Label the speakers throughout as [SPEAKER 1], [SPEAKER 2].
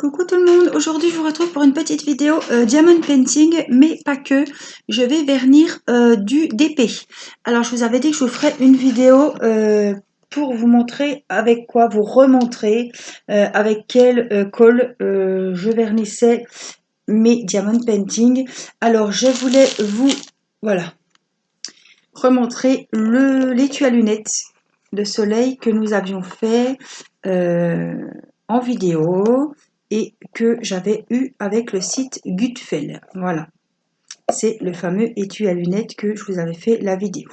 [SPEAKER 1] Coucou tout le monde, aujourd'hui je vous retrouve pour une petite vidéo diamond painting, mais pas que. Je vais vernir du DP. Alors je vous avais dit que je vous ferais une vidéo pour vous montrer avec quoi, vous remontrer avec quelle colle je vernissais mes diamond painting. Alors je voulais vous, voilà, remontrer l'étui à lunettes de soleil que nous avions fait en vidéo et que j'avais eu avec le site Gutfeld. Voilà, c'est le fameux étui à lunettes que je vous avais fait la vidéo.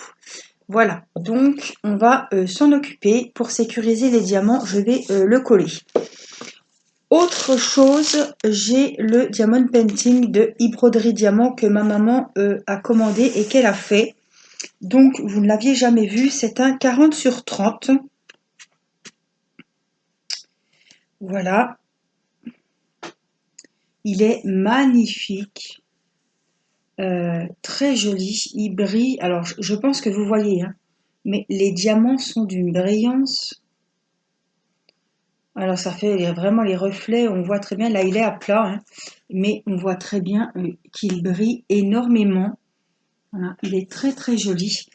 [SPEAKER 1] Voilà, donc on va s'en occuper. Pour sécuriser les diamants, je vais le coller. Autre chose, j'ai le diamond painting de Broderie Diamant que ma maman a commandé et qu'elle a fait. Donc, vous ne l'aviez jamais vu, c'est un 40 sur 30. Voilà. Il est magnifique. Très joli. Il brille. Alors, je pense que vous voyez, hein, mais les diamants sont d'une brillance. Alors, ça fait vraiment les reflets. On voit très bien. Là, il est à plat, hein, mais on voit très bien qu'il brille énormément. Voilà, il est très, très joli.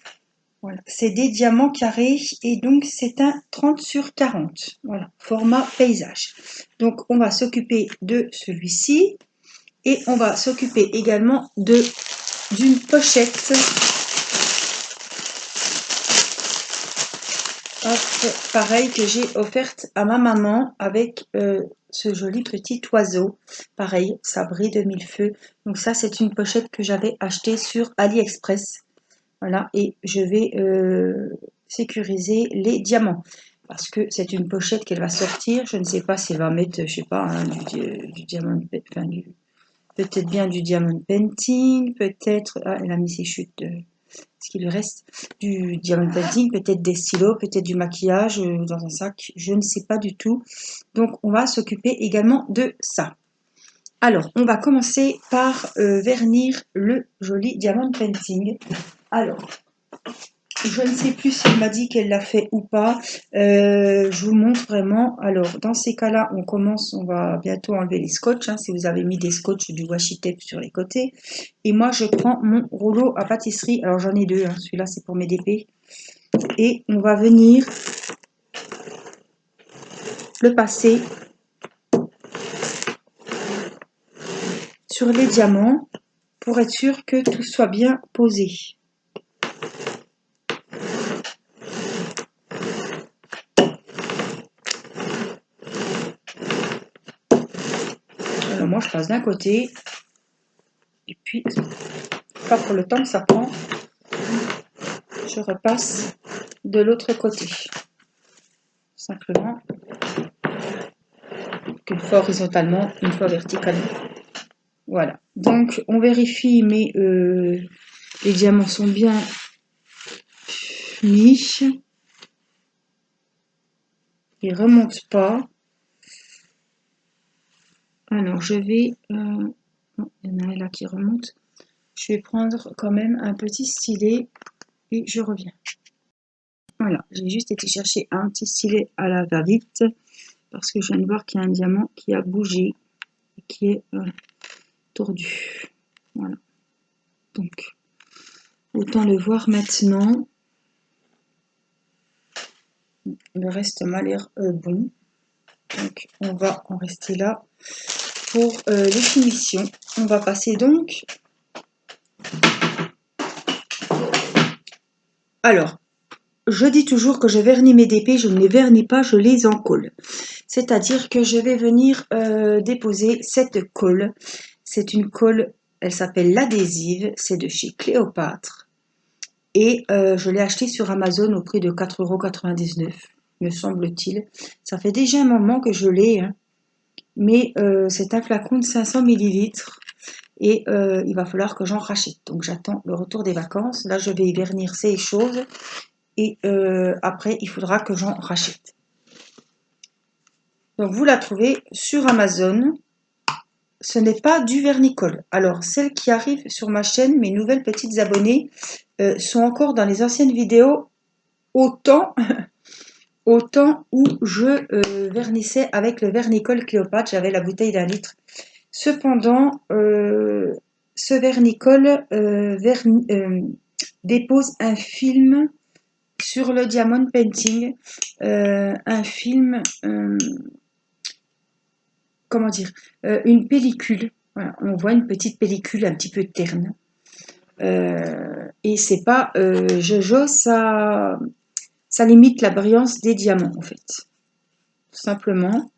[SPEAKER 1] Voilà. C'est des diamants carrés et donc c'est un 30 sur 40. Voilà, format paysage. Donc on va s'occuper de celui-ci et on va s'occuper également d'une pochette. Hop, pareil que j'ai offerte à ma maman avec ce joli petit oiseau. Pareil, ça brille de mille feux. Donc ça c'est une pochette que j'avais achetée sur AliExpress. Voilà, et je vais sécuriser les diamants. Parce que c'est une pochette qu'elle va sortir. Je ne sais pas si elle va mettre, je sais pas, hein, du diamant, enfin, peut-être bien du diamond painting, peut-être, ah, elle a mis ses chutes, ce qui lui reste, du diamond painting, peut-être des stylos, peut-être du maquillage dans un sac, je ne sais pas du tout. Donc on va s'occuper également de ça. Alors, on va commencer par vernir le joli diamond painting. Alors, je ne sais plus si elle m'a dit qu'elle l'a fait ou pas. Je vous montre vraiment. Alors, dans ces cas-là, on va bientôt enlever les scotch. Hein, si vous avez mis des scotch ou du washi tape sur les côtés. Et moi, je prends mon rouleau à pâtisserie. Alors, j'en ai deux. Hein, celui-là, c'est pour mes DP. Et on va venir le passer sur les diamants pour être sûr que tout soit bien posé. Alors moi je passe d'un côté et puis pas pour le temps que ça prend, je repasse de l'autre côté. Simplement qu'une fois horizontalement, une fois verticalement. Voilà. Donc on vérifie, mais les diamants sont bien mis. Ils remontent pas. Alors je vais, il y en a un là qui remonte. Je vais prendre quand même un petit stylet et je reviens. Voilà, j'ai juste été chercher un petit stylet à la va-vite parce que je viens de voir qu'il y a un diamant qui a bougé et qui est tordu. Voilà. Donc, autant le voir maintenant. Le reste m'a l'air bon. Donc, on va en rester là pour les finitions. On va passer donc. Alors, je dis toujours que je vernis mes DP, je ne les vernis pas, je les encolle. C'est-à-dire que je vais venir déposer cette colle. C'est une colle, elle s'appelle l'adhésive, c'est de chez Cléopâtre. Et je l'ai achetée sur Amazon au prix de 4,99 €, me semble-t-il. Ça fait déjà un moment que je l'ai, hein, mais c'est un flacon de 500 ml. Et il va falloir que j'en rachète. Donc j'attends le retour des vacances. Là, je vais y vernir ces choses. Et après, il faudra que j'en rachète. Donc vous la trouvez sur Amazon. Ce n'est pas du vernicole. Alors, celles qui arrivent sur ma chaîne, mes nouvelles petites abonnées, sont encore dans les anciennes vidéos. Autant au temps où je vernissais avec le vernicole Cléopâtre. J'avais la bouteille d'1 litre. Cependant, ce vernicole dépose un film sur le diamond painting, un film, comment dire, une pellicule. Voilà, on voit une petite pellicule un petit peu terne. Et c'est pas Jojo, ça limite la brillance des diamants en fait, tout simplement.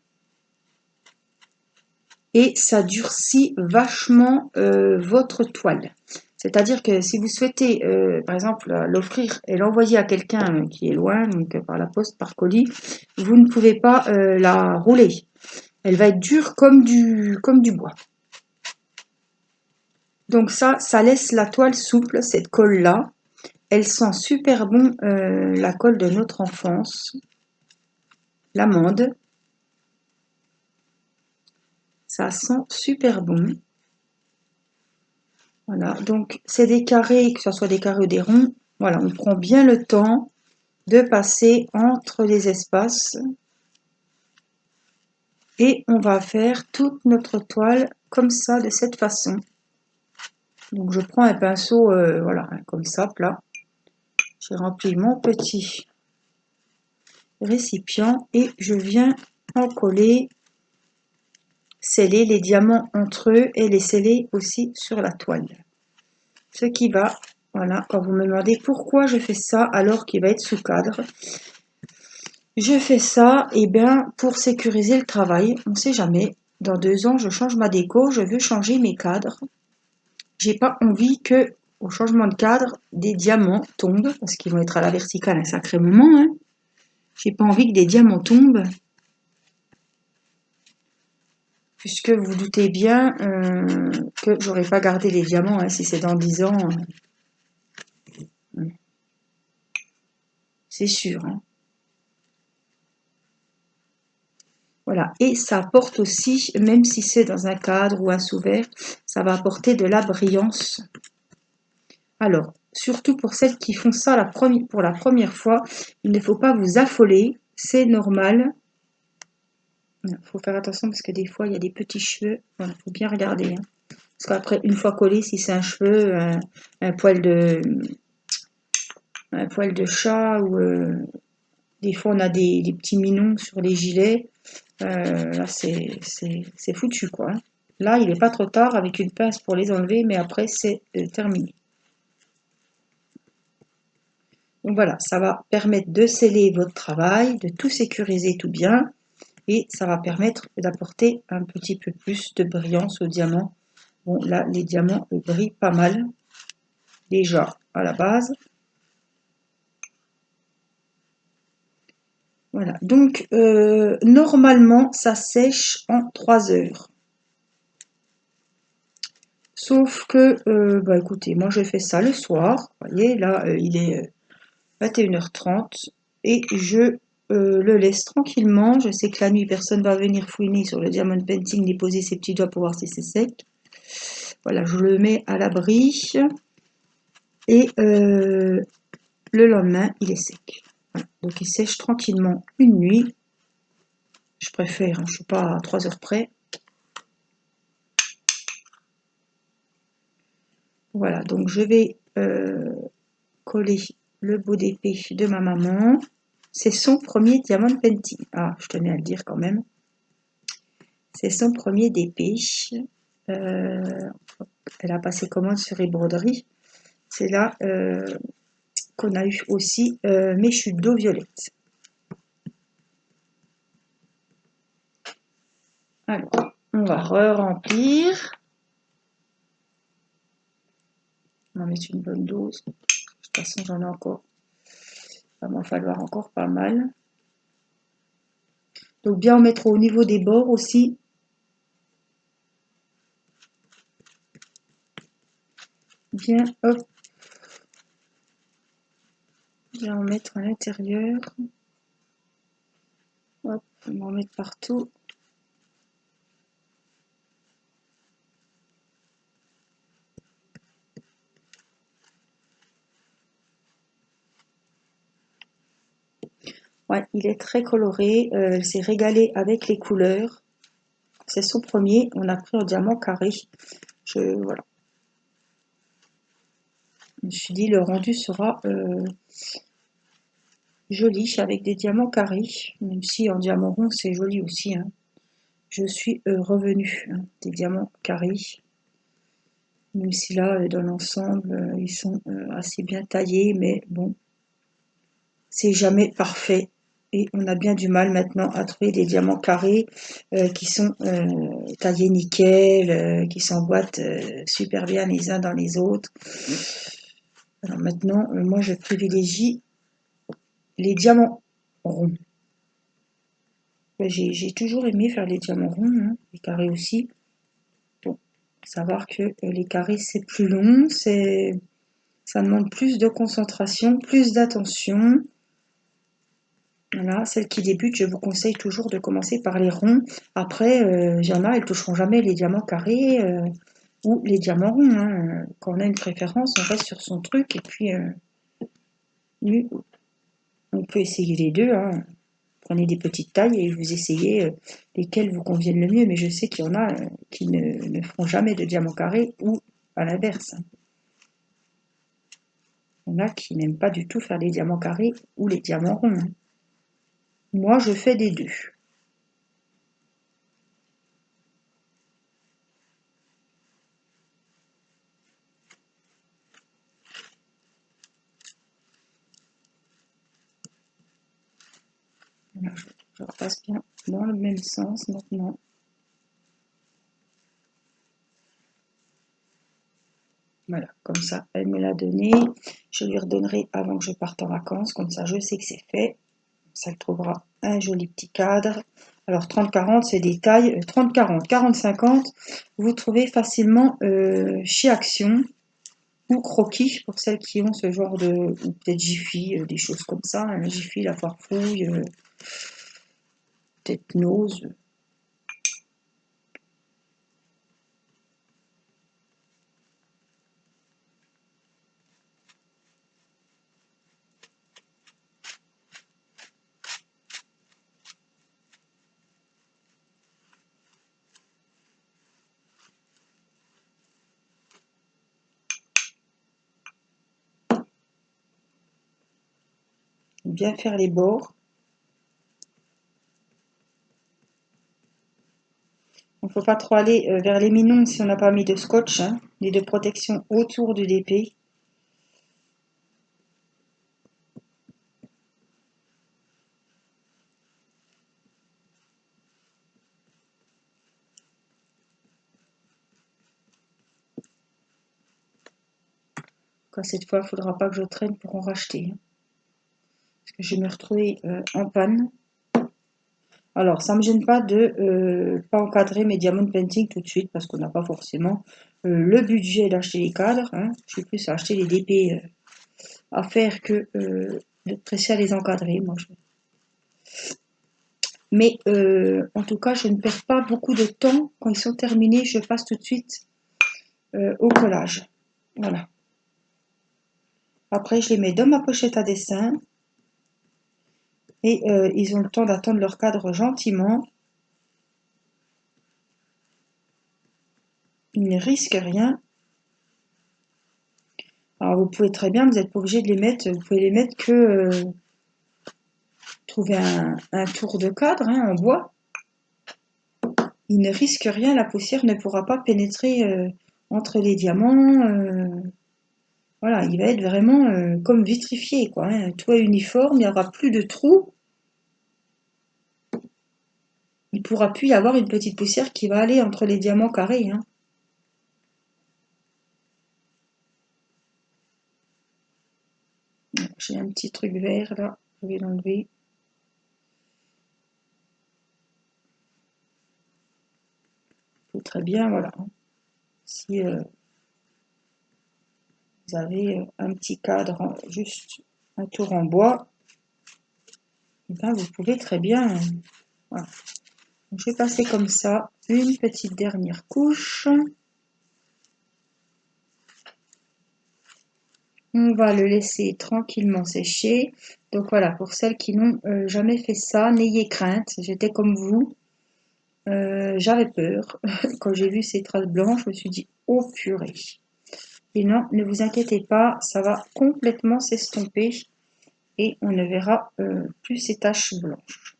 [SPEAKER 1] Et ça durcit vachement votre toile. C'est-à-dire que si vous souhaitez, par exemple, l'offrir et l'envoyer à quelqu'un qui est loin, donc par la poste, par colis, vous ne pouvez pas la rouler. Elle va être dure comme du bois. Donc ça laisse la toile souple, cette colle-là. Elle sent super bon la colle de notre enfance, l'amande. Ça sent super bon. Voilà, donc c'est des carrés, que ce soit des carrés ou des ronds. Voilà, on prend bien le temps de passer entre les espaces. Et on va faire toute notre toile comme ça, de cette façon. Donc je prends un pinceau, voilà, comme ça, plat. J'ai rempli mon petit récipient et je viens en coller, sceller les diamants entre eux et les sceller aussi sur la toile. Ce qui va, voilà, quand vous me demandez pourquoi je fais ça alors qu'il va être sous cadre, je fais ça et bien pour sécuriser le travail. On ne sait jamais. Dans 2 ans, je change ma déco, je veux changer mes cadres. J'ai pas envie que, au changement de cadre, des diamants tombent, parce qu'ils vont être à la verticale un sacré moment. Hein. J'ai pas envie que des diamants tombent, puisque vous doutez bien que j'aurais pas gardé les diamants hein, si c'est dans 10 ans. C'est sûr. Hein. Voilà, et ça apporte aussi, même si c'est dans un cadre ou un sous-verre, ça va apporter de la brillance. Alors, surtout pour celles qui font ça pour la première fois, il ne faut pas vous affoler, c'est normal. Il faut faire attention parce que des fois, il y a des petits cheveux. Voilà, il faut bien regarder. Hein. Parce qu'après, une fois collé, si c'est un cheveu, un poil de chat ou des fois, on a des petits minons sur les gilets. Là, c'est foutu, quoi. Hein. Là, il n'est pas trop tard avec une pince pour les enlever, mais après, c'est terminé. Donc voilà, ça va permettre de sceller votre travail, de tout sécuriser tout bien, et ça va permettre d'apporter un petit peu plus de brillance aux diamants. Bon, là, les diamants brillent pas mal, déjà à la base. Voilà, donc normalement, ça sèche en 3 heures. Sauf que, bah écoutez, moi je fais ça le soir. Vous voyez, là, il est 21h30 et je le laisse tranquillement. Je sais que la nuit, personne va venir fouiner sur le diamond painting, déposer ses petits doigts pour voir si c'est sec. Voilà, je le mets à l'abri et le lendemain, il est sec. Voilà. Donc il sèche tranquillement une nuit. Je préfère, hein, je ne suis pas à 3 heures près. Voilà, donc je vais coller le bout d'épée de ma maman. C'est son premier diamond painting. Ah, je tenais à le dire quand même. C'est son premier d'épée. Elle a passé commande sur ébroderie. C'est là qu'on a eu aussi mes chutes d'eau violette. Alors, on va re-remplir. On va mettre une bonne dose. De toute façon, j'en ai encore. Il va m'en falloir encore pas mal. Donc, bien en mettre au niveau des bords aussi. Bien, hop. Bien en mettre à l'intérieur. Hop, on va en mettre partout. Ouais, il est très coloré. Elle s'est régalée avec les couleurs. C'est son premier. On a pris en diamant carré. Voilà. Je me suis dit, le rendu sera joli avec des diamants carrés. Même si en diamant rond, c'est joli aussi, hein. Je suis revenue, hein, des diamants carrés. Même si là, dans l'ensemble, ils sont assez bien taillés. Mais bon, c'est jamais parfait. Et on a bien du mal maintenant à trouver des diamants carrés qui sont taillés nickel, qui s'emboîtent super bien les uns dans les autres. Alors maintenant, moi je privilégie les diamants ronds. J'ai toujours aimé faire les diamants ronds, hein, les carrés aussi. Bon, savoir que les carrés c'est plus long, ça demande plus de concentration, plus d'attention. Voilà, celles qui débutent, je vous conseille toujours de commencer par les ronds. Après, il y en a, elles toucheront jamais les diamants carrés ou les diamants ronds, hein. Quand on a une préférence, on reste sur son truc et puis on peut essayer les deux, hein. Prenez des petites tailles et vous essayez lesquelles vous conviennent le mieux. Mais je sais qu'il y en a qui ne feront jamais de diamants carrés ou à l'inverse, hein. Il y en a qui n'aiment pas du tout faire les diamants carrés ou les diamants ronds, hein. Moi, je fais des deux. Voilà, je repasse bien dans le même sens maintenant. Voilà, comme ça, elle me l'a donné. Je lui redonnerai avant que je parte en vacances, comme ça je sais que c'est fait. Ça elle trouvera un joli petit cadre. Alors 30-40, c'est des tailles 30-40, 40-50. Vous trouvez facilement chez Action ou Croquis pour celles qui ont ce genre de, ou peut-être Jiffy, des choses comme ça, hein, Jiffy, la Farfouille, peut-être Nose. Bien faire les bords. Il ne faut pas trop aller vers les minons si on n'a pas mis de scotch, hein, ni de protection autour du DP. Cette fois, il ne faudra pas que je traîne pour en racheter, hein, parce que je vais me retrouver en panne. Alors, ça ne me gêne pas de pas encadrer mes diamond painting tout de suite, parce qu'on n'a pas forcément le budget d'acheter les cadres, hein. Je suis plus à acheter les DP à faire que de presser à les encadrer. Mais en tout cas, je ne perds pas beaucoup de temps. Quand ils sont terminés, je passe tout de suite au collage. Voilà. Après, je les mets dans ma pochette à dessin. Et ils ont le temps d'attendre leur cadre gentiment. Ils ne risquent rien. Alors vous pouvez très bien, vous n'êtes pas obligé de les mettre, vous pouvez les mettre que trouver un tour de cadre, hein, en bois. Ils ne risquent rien, la poussière ne pourra pas pénétrer entre les diamants. Voilà, il va être vraiment comme vitrifié, quoi, hein. Tout est uniforme, il n'y aura plus de trous. Il ne pourra plus y avoir une petite poussière qui va aller entre les diamants carrés, hein. J'ai un petit truc vert là, je vais l'enlever. Très bien, voilà. Si vous avez un petit cadre, juste un tour en bois, et ben vous pouvez très bien. Voilà. Donc, je vais passer comme ça une petite dernière couche. On va le laisser tranquillement sécher. Donc voilà, pour celles qui n'ont jamais fait ça, n'ayez crainte, j'étais comme vous. J'avais peur. Quand j'ai vu ces traces blanches, je me suis dit, oh purée. Et non, ne vous inquiétez pas, ça va complètement s'estomper et on ne verra plus ces taches blanches.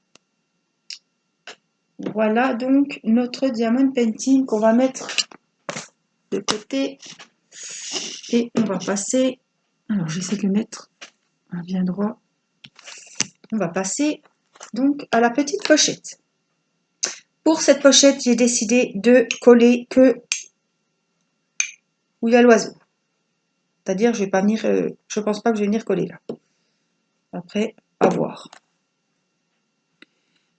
[SPEAKER 1] Voilà donc notre diamond painting qu'on va mettre de côté et on va passer, alors j'essaie de le mettre bien droit, on va passer donc à la petite pochette. Pour cette pochette, j'ai décidé de coller que où il y a l'oiseau. C'est-à-dire, je vais pas venir, je pense pas que je vais venir coller là. Après, à voir.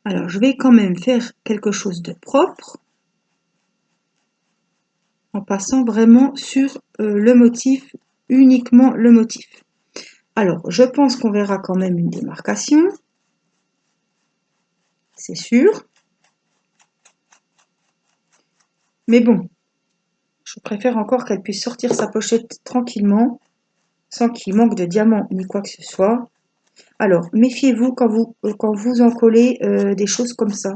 [SPEAKER 1] Alors, je vais quand même faire quelque chose de propre en passant vraiment sur le motif, uniquement le motif. Alors, je pense qu'on verra quand même une démarcation, c'est sûr. Mais bon, je préfère encore qu'elle puisse sortir sa pochette tranquillement, sans qu'il manque de diamants ni quoi que ce soit. Alors, méfiez-vous quand vous en collez des choses comme ça,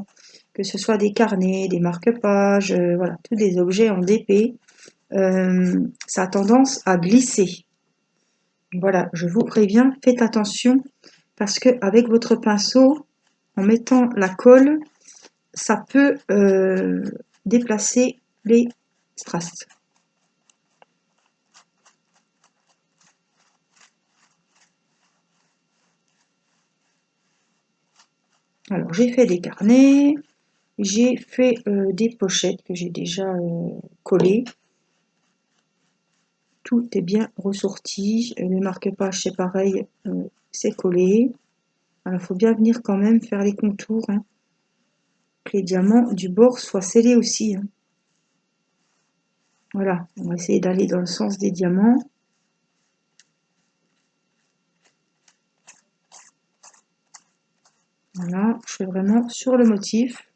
[SPEAKER 1] que ce soit des carnets, des marque-pages, voilà, tous des objets en DP, ça a tendance à glisser. Voilà, je vous préviens, faites attention, parce que avec votre pinceau, en mettant la colle, ça peut déplacer les strass. Alors, j'ai fait des carnets, j'ai fait des pochettes que j'ai déjà collées. Tout est bien ressorti. Les marque-pages, c'est pareil, c'est collé. Alors, il faut bien venir quand même faire les contours, hein, que les diamants du bord soient scellés aussi. Hein. Voilà, on va essayer d'aller dans le sens des diamants. Voilà, je fais vraiment sur le motif.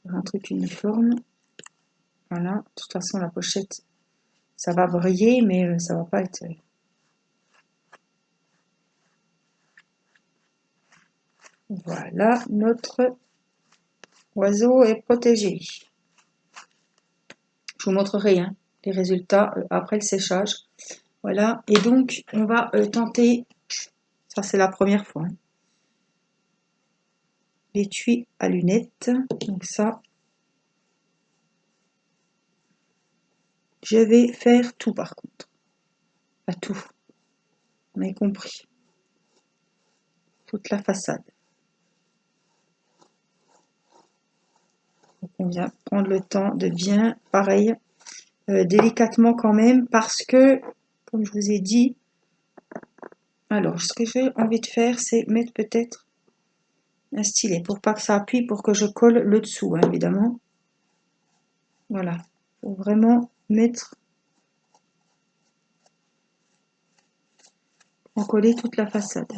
[SPEAKER 1] Un truc uniforme. Voilà, de toute façon, la pochette, ça va briller, mais ça va pas être... Voilà, notre oiseau est protégé. Je vous montrerai hein, les résultats après le séchage. Voilà, et donc on va tenter, ça c'est la première fois, hein, l'étui à lunettes. Donc ça, je vais faire tout par contre. Pas tout, on a compris. Toute la façade. Donc on vient prendre le temps de bien, pareil, délicatement quand même, parce que, comme je vous ai dit, alors ce que j'ai envie de faire, c'est mettre peut-être un stylet, pour pas que ça appuie, pour que je colle le dessous, hein, évidemment. Voilà, faut vraiment mettre, en coller toute la façade.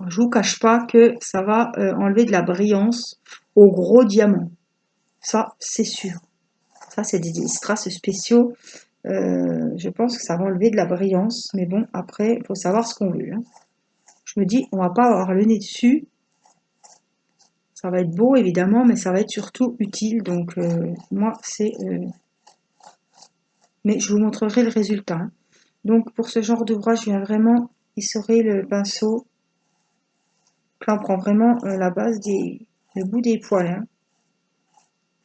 [SPEAKER 1] Je vous cache pas que ça va enlever de la brillance au gros diamant. Ça, c'est sûr. Ça, c'est des strass spéciaux. Je pense que ça va enlever de la brillance. Mais bon, après, il faut savoir ce qu'on veut. Hein. Je me dis, on va pas avoir le nez dessus. Ça va être beau, évidemment, mais ça va être surtout utile. Donc, moi, c'est... Mais je vous montrerai le résultat. Hein. Donc, pour ce genre d'ouvrage, je viens vraiment essorer le pinceau. Là, on prend vraiment la base le bout des poils. Hein.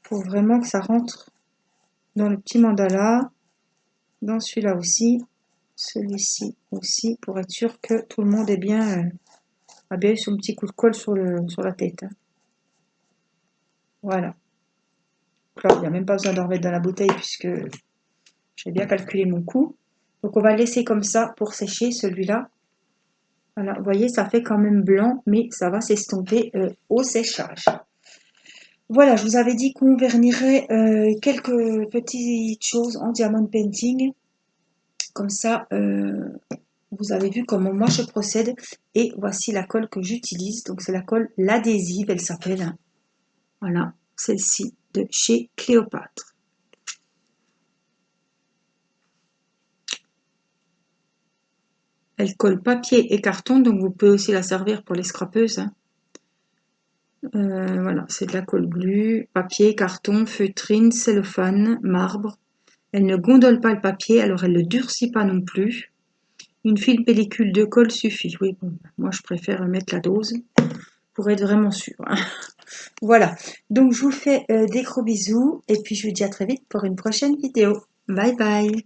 [SPEAKER 1] Faut vraiment que ça rentre dans le petit mandala, dans celui-là aussi, celui-ci aussi, pour être sûr que tout le monde est bien, a bien eu son petit coup de colle sur la tête. Hein. Voilà. Donc là, il n'y a même pas besoin d'en remettre dans la bouteille puisque j'ai bien calculé mon coût. Donc on va le laisser comme ça pour sécher celui-là. Voilà, vous voyez, ça fait quand même blanc, mais ça va s'estomper au séchage. Voilà, je vous avais dit qu'on vernirait quelques petites choses en diamond painting. Comme ça, vous avez vu comment moi je procède. Et voici la colle que j'utilise. Donc c'est la colle l'adhésive, elle s'appelle. Hein. Voilà, celle-ci de chez Cléopâtre. Elle colle papier et carton, donc vous pouvez aussi la servir pour les scrapeuses, hein. Voilà, c'est de la colle glue, papier, carton, feutrine, cellophane, marbre. Elle ne gondole pas le papier, alors elle ne le durcit pas non plus. Une fine pellicule de colle suffit. Oui, bon, moi je préfère mettre la dose pour être vraiment sûre, hein. Voilà, donc je vous fais des gros bisous et puis je vous dis à très vite pour une prochaine vidéo. Bye bye.